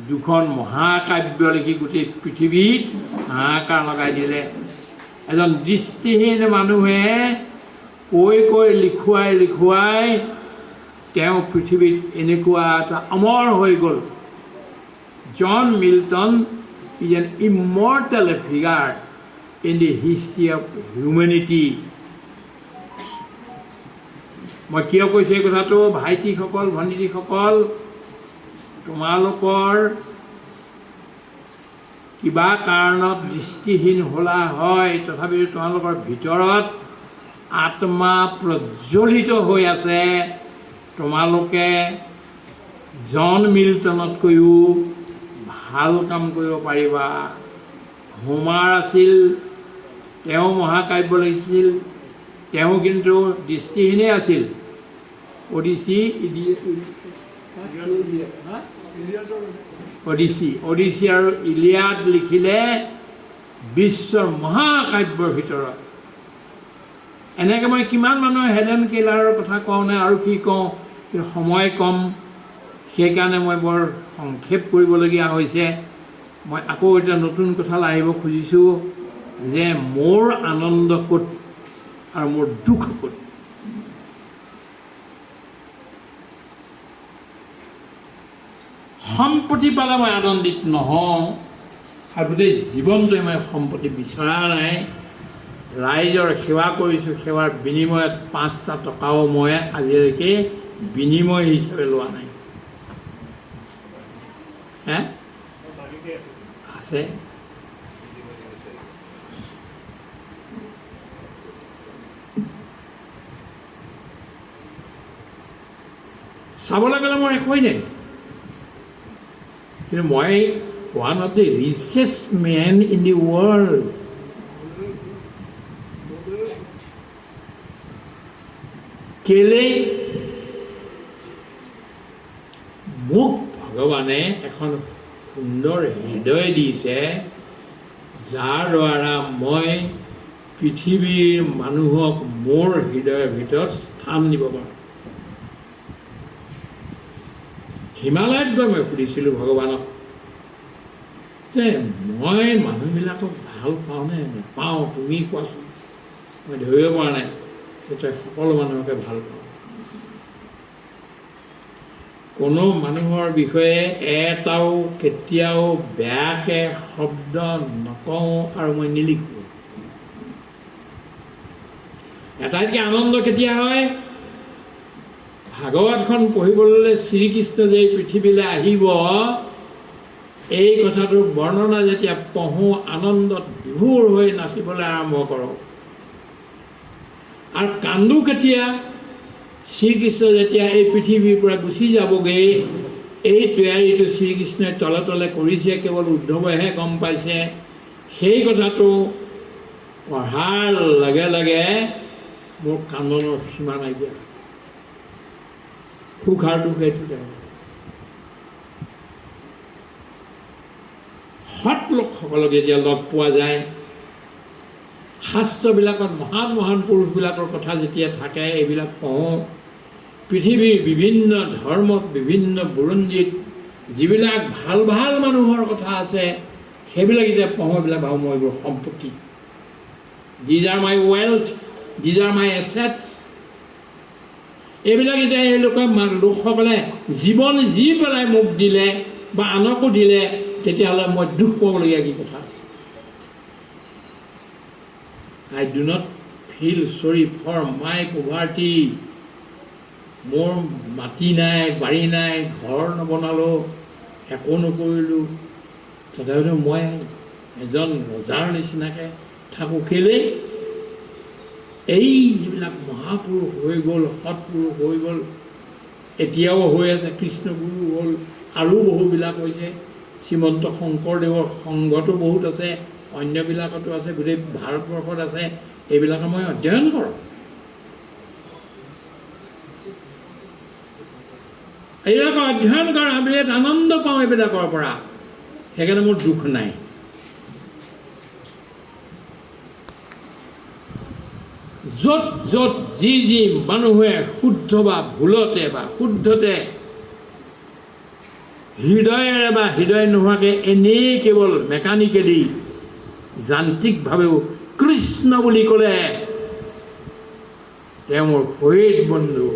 দুখন মহাকাব্য লিখি গোটেই পৃথিৱীত হাহাকাৰ লগাই দিলে। এজন দৃষ্টিহীন মানুহে কৈ কৈ লিখুৱাই তেওঁ পৃথিৱীত এনেকুৱা এটা অমৰ হৈ গ'ল। John Milton is an immortal figure in the history of humanity. মই কিয় কৈছোঁ এই কথাটো? ভাইটিসকল, ভণ্টিসকল, তোমালোকৰ কিবা কাৰণত দৃষ্টিহীন হ'লা হয়, তথাপিও তোমালোকৰ ভিতৰত আত্মা প্ৰজ্বলিত হৈ আছে। তোমালোকে জন মিল্টনতকৈও ভাল কাম কৰিব পাৰিবা। হোমাৰ আছিল, তেওঁ মহাকাব্য লিখিছিল, তেওঁ কিন্তু দৃষ্টিহীনেই আছিল। অডিচি আৰু ইলিয়াড লিখিলে বিশ্বৰ মহাকাব্যৰ ভিতৰত। এনেকৈ মই কিমান মানুহৰ হেলেন কেলাৰৰ কথা কওঁ নে আৰু কি কওঁ, কিন্তু সময় কম, সেইকাৰণে মই বৰ সংক্ষেপ কৰিবলগীয়া হৈছে। মই আকৌ এতিয়া নতুন কথালৈ আহিব খুজিছোঁ যে মোৰ আনন্দ ক'ত আৰু মোৰ দুখ ক'ত। সম্পত্তি পালে মই আনন্দিত নহওঁ, আৰু গোটেই জীৱনটোৱে মই সম্পত্তি বিচৰা নাই। ৰাইজৰ সেৱা কৰিছোঁ, সেৱাৰ বিনিময়ত 5টা টকাও মই আজিলৈকে বিনিময় হিচাপে লোৱা নাই। আছে চাবলৈ গ'লে মোৰ একোৱেই নাই, কিন্তু মই one of the richest men in the world. কেলে? মোক ভগৱানে এখন সুন্দৰ হৃদয় দিছে, যাৰ দ্বাৰা মই পৃথিৱীৰ মানুহক মোৰ হৃদয়ৰ ভিতৰত স্থান দিব পাৰোঁ। হিমালয়ত গৈ মই সুধিছিলোঁ ভগৱানক যে মই মানুহবিলাকক ভাল পাওঁনে নাপাওঁ, তুমি কোৱাচোন। মই ধৰিব পৰা নাই যে তই সকলো মানুহকে ভাল পাওঁ। কোনো মানুহৰ বিষয়ে এটাও কেতিয়াও বেয়াকৈ শব্দ নকওঁ আৰু মই নিলিখোঁ। এটাইতকৈ আনন্দ কেতিয়া হয়? ভাগৱতখন পঢ়িবলৈ শ্ৰীকৃষ্ণ যে পৃথিৱীলৈ আহিব, এই কথাটোৰ বৰ্ণনা যেতিয়া পঢ়োঁ, আনন্দত বিভোৰ হৈ নাচিবলৈ আৰম্ভ কৰোঁ। আৰু কান্দো কেতিয়া? শ্ৰীকৃষ্ণ যেতিয়া এই পৃথিৱীৰ পৰা গুচি যাবগৈ, এই তৈয়াৰীটো শ্ৰীকৃষ্ণই তলে তলে কৰিছে, কেৱল উদ্ধৱেহে গম পাইছে। সেই কথাটো পঢ়াৰ লগে লগে মোৰ কান্দনৰ সীমা নাইকিয়া। সুখ আৰু দুখ এইটো। সৎ লোকসকলক যেতিয়া লগ পোৱা যায়, শাস্ত্ৰবিলাকত মহান মহান পুৰুষবিলাকৰ কথা যেতিয়া থাকে, এইবিলাক পঢ়োঁ। পৃথিৱীৰ বিভিন্ন ধৰ্মত, বিভিন্ন বুৰঞ্জীত যিবিলাক ভাল ভাল মানুহৰ কথা আছে, সেইবিলাক যেতিয়া পঢ়োঁ, এইবিলাক ভাবোঁ মই এইবোৰ সম্পত্তি। These are my wealth, these are my assets. এইবিলাক এতিয়া এই লোকসকলে জীৱন যি পেলাই মোক দিলে বা আনকো দিলে, তেতিয়াহ'লে মই দুখ পাবলগীয়া কি কথা আছে? I do not feel sorry for my poverty. মোৰ মাটি নাই, বাৰী নাই, ঘৰ নবনালোঁ, একো নকৰিলোঁ, তথাপিতো মই এজন ৰজাৰ নিচিনাকৈ থাকোঁ। কেলৈ? এই যিবিলাক মহাপুৰুষ হৈ গ'ল, সৎপুৰুষ হৈ গ'ল, এতিয়াও হৈ আছে, কৃষ্ণগুৰু হ'ল, আৰু বহুবিলাক হৈছে। শ্ৰীমন্ত শংকৰদেৱৰ সংঘটো বহুত আছে, অন্যবিলাকতো আছে, গোটেই ভাৰতবৰ্ষত আছে। এইবিলাকে মই অধ্যয়ন কৰোঁ। এইবিলাক অধ্যয়ন কৰা বিৰাট আনন্দ পাওঁ এইবিলাকৰ পৰা, সেইকাৰণে মোৰ দুখ নাই। য'ত য'ত যি যি মানুহে শুদ্ধ বা ভুলতে বা শুদ্ধতে হৃদয়েৰে বা হৃদয় নোহোৱাকৈ এনেই কেৱল মেকানিকেলি যান্ত্ৰিকভাৱেও কৃষ্ণ বুলি ক'লে তেওঁ মোৰ শহীদ বন্ধু।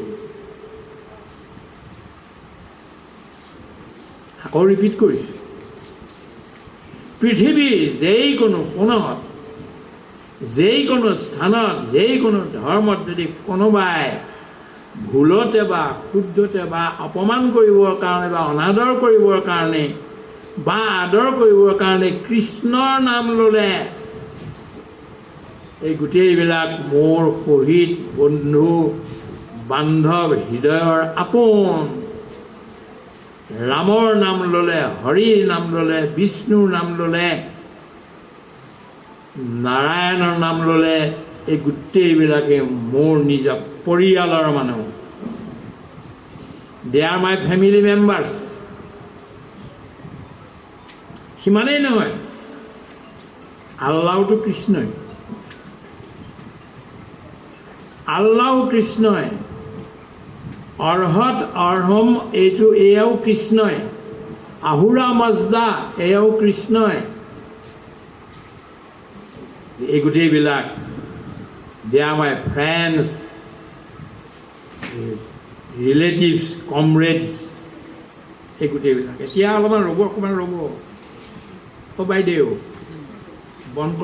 আকৌ ৰিপিট কৰিছোঁ, পৃথিৱীৰ যিকোনো কোণত, যিকোনো স্থানত, যিকোনো ধৰ্মত যদি কোনোবাই ভুলতে বা শুদ্ধতে বা অপমান কৰিবৰ কাৰণে বা অনাদৰ কৰিবৰ কাৰণে বা আদৰ কৰিবৰ কাৰণে কৃষ্ণৰ নাম ল'লে, এই গোটেইবিলাক মোৰ শহীদ বন্ধু বান্ধৱ হৃদয়ৰ আপোন। ৰামৰ নাম ল'লে, হৰিৰ নাম ল'লে, বিষ্ণুৰ নাম ল'লে, নাৰায়ণৰ নাম ল'লে, এই গোটেইবিলাকে মোৰ নিজৰ পৰিয়ালৰ মানুহ। দে আৰ মাই ফেমিলি মেম্বাৰ্ছ। সিমানেই নহয়, আল্লাহটো কৃষ্ণই, আল্লাহ কৃষ্ণই, অৰ্হত অৰ্হম এয়াও কৃষ্ণই, আহুৰা মাজদা এয়াও কৃষ্ণই। এই গোটেইবিলাক দে আৰ মাই ফ্ৰেণ্ডছ, ৰিলেটিভছ, কমৰেডছ, এই গোটেইবিলাক। এতিয়া অলপমান ৰ'ব, অকণমান ৰ'ব অ' বাইদেউ, বন্ধ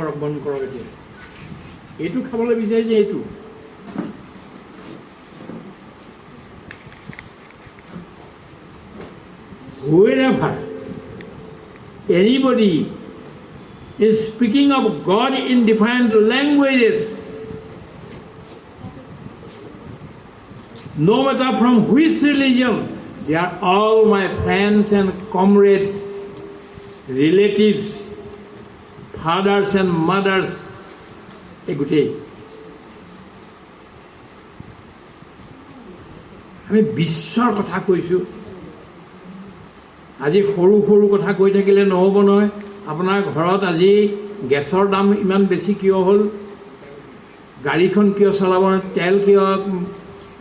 কৰক এতিয়া। এইটো খাবলৈ বিচাৰিছে, এইটো wherever anybody is speaking of God in different languages, no matter from which religion, they are all my friends and comrades, relatives, fathers and mothers. এই গোটেই আমি বিশ্বৰ কথা কৈছোঁ। আজি সৰু সৰু কথা কৈ থাকিলে নহ'ব নহয়। আপোনাৰ ঘৰত আজি গেছৰ দাম ইমান বেছি কিয় হ'ল? গাড়ীখন কিয় চলাব, তেল কিয়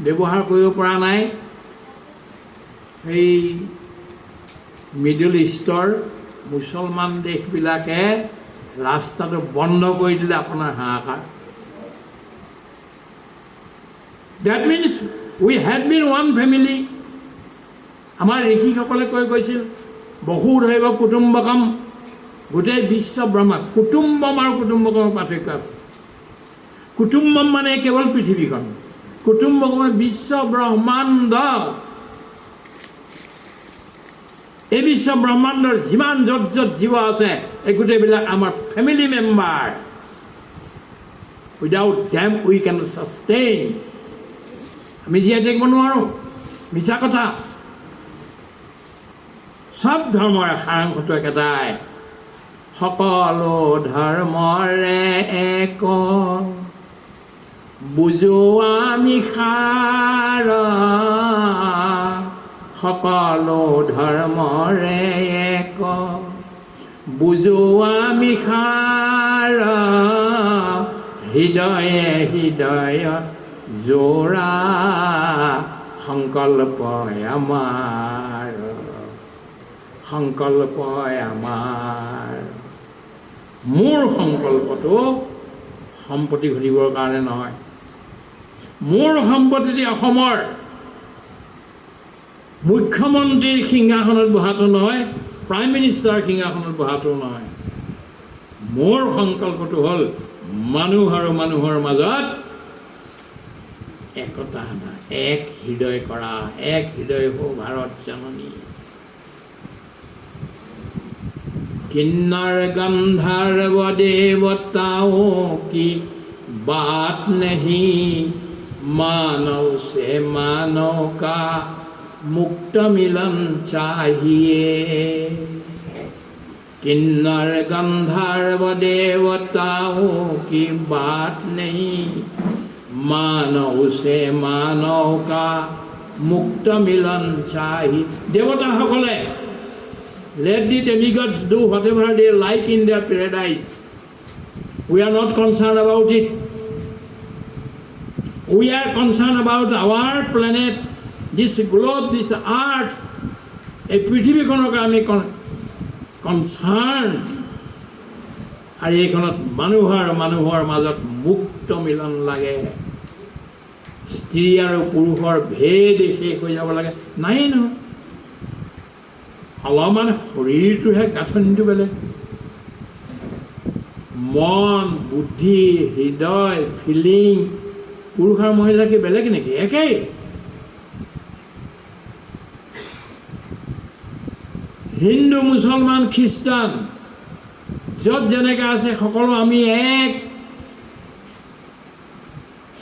ব্যৱহাৰ কৰিব পৰা নাই? এই মিডল ইষ্টৰ মুছলমান দেশবিলাকে ৰাস্তাটো বন্ধ কৰি দিলে আপোনাৰ হাহাকাৰ। That means we had been one family. আমাৰ ঋষিসকলে কৈছিল বহুধৈৱ কুটুম্বকম, গোটেই বিশ্ব ব্ৰহ্মাণ্ড। কুটুম্বম আৰু কুটুম্বকমৰ পাৰ্থক্য আছে। কুটুম্বম মানে কেৱল পৃথিৱীখন, কুটুম্বকম বিশ্ব ব্ৰহ্মাণ্ড। এই বিশ্ব ব্ৰহ্মাণ্ডৰ যিমান য'ত য'ত জীৱ আছে, এই গোটেইবিলাক আমাৰ family member. Without them we can sustain. আমি জীয়াই থাকিব নোৱাৰোঁ, মিছা কথা। সব ধৰ্মৰ সাৰাংশটো একেটাই, সকলো ধৰ্মৰে এক বুজো আমি সাৰ, সকলো ধৰ্মৰে এক বুজো আমি সাৰ, হৃদয়ে হৃদয় জোৰা সংকল্প আমাৰ, সংকল্প আমাৰ। মোৰ সংকল্পটো সম্পত্তি ঘটিবৰ কাৰণে নহয়। মোৰ সম্পত্তি অসমৰ মুখ্যমন্ত্ৰীৰ সিংহাসনত বহাটো নহয়, প্ৰাইম মিনিষ্টাৰ সিংহাসনত বহাটো নহয়। মোৰ সংকল্পটো হ'ল মানুহ আৰু মানুহৰ মাজত একতা আনা, এক হৃদয় কৰা, এক হৃদয় হো ভাৰত জননী। किन्नर गंधर्व देवताओं की बात नहीं, मानव से मानव का मुक्त मिलन चाहिए। किन्नर गंधर्व देवताओं की बात नहीं, मानव से मानव का मुक्त मिलन चाहिए। देवता সকলে, let the demigods do whatever they like in their paradise. We are not concerned about it. We are concerned about our planet, this globe, this earth. এই পৃথিৱীখনক আমি কনচাৰ্ণ আৰু এইখনত মানুহৰ মাজত মুক্ত মিলন লাগে। স্ত্ৰী আৰু পুৰুষৰ ভেদ শেষ হৈ যাব লাগে, নাই নহয়। অলপমান শৰীৰটোহে গাঁথনিটো বেলেগ, মন বুদ্ধি হৃদয় ফিলিং পুৰুষ আৰু মহিলা কি বেলেগ নেকি? একেই। হিন্দু মুছলমান খ্ৰীষ্টান য'ত যেনেকৈ আছে সকলো আমি এক।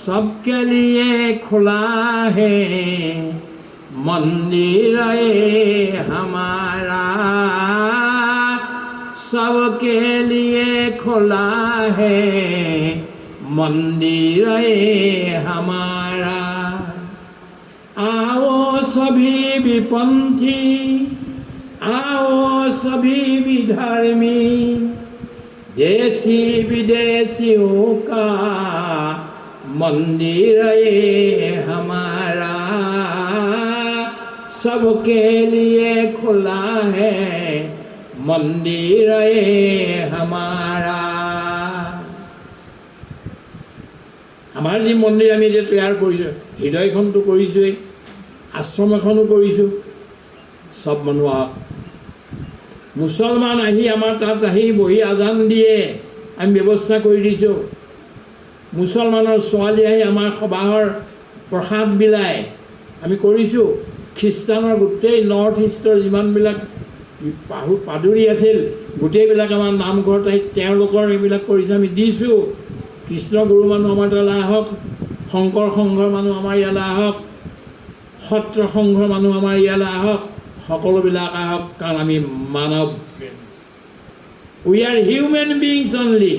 सबके लिए खुला है मंदिर हमारा, सबके लिए खुला है मंदिर हमारा। आओ सभी विपंथी, आओ सभी विधर्मी, देशी विदेशियों का मंदिर हमारा, सबके लिए खुला है मंदिर हमारा। আমাৰ যি মন্দিৰ আমি যে তৈয়াৰ কৰিছোঁ, হৃদয়খনটো কৰিছোঁৱেই, আশ্ৰম এখনো কৰিছোঁ, চব মানুহ আহক। মুছলমান আহি আমাৰ তাত আহি বহি আজান দিয়ে, আমি ব্যৱস্থা কৰি দিছোঁ। মুছলমানৰ ছোৱালী আহি আমাৰ সবাহৰ প্ৰসাদ বিলায়, আমি কৰিছোঁ। খ্ৰীষ্টানৰ গোটেই নৰ্থ ইষ্টৰ যিমানবিলাক পাদুৰী আছিল গোটেইবিলাক আমাৰ নামঘৰত আহি তেওঁলোকৰ এইবিলাক কৰিছোঁ, আমি দিছোঁ। কৃষ্ণ গুৰু মানুহ আমাৰ তালৈ আহক, শংকৰ সংঘৰ মানুহ আমাৰ ইয়ালৈ আহক, সত্ৰ সংঘৰ মানুহ আমাৰ ইয়ালৈ আহক, সকলোবিলাক আহক, কাৰণ আমি মানৱ। We are human beings only,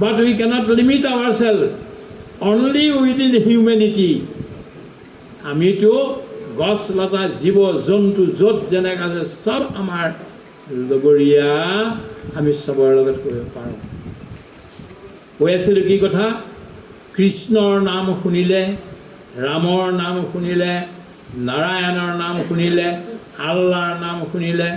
but we cannot limit ourselves only within humanity. আমিতো গছ লতা জীৱ জন্তু য'ত যেনেকৈ আছে চব আমাৰ লগৰীয়া, আমি চবৰ লগত কৰিব পাৰোঁ। কৈ আছিলোঁ কি কথা? কৃষ্ণৰ নাম শুনিলে, ৰামৰ নাম শুনিলে, নাৰায়ণৰ নাম শুনিলে, আল্লাহৰ নাম শুনিলে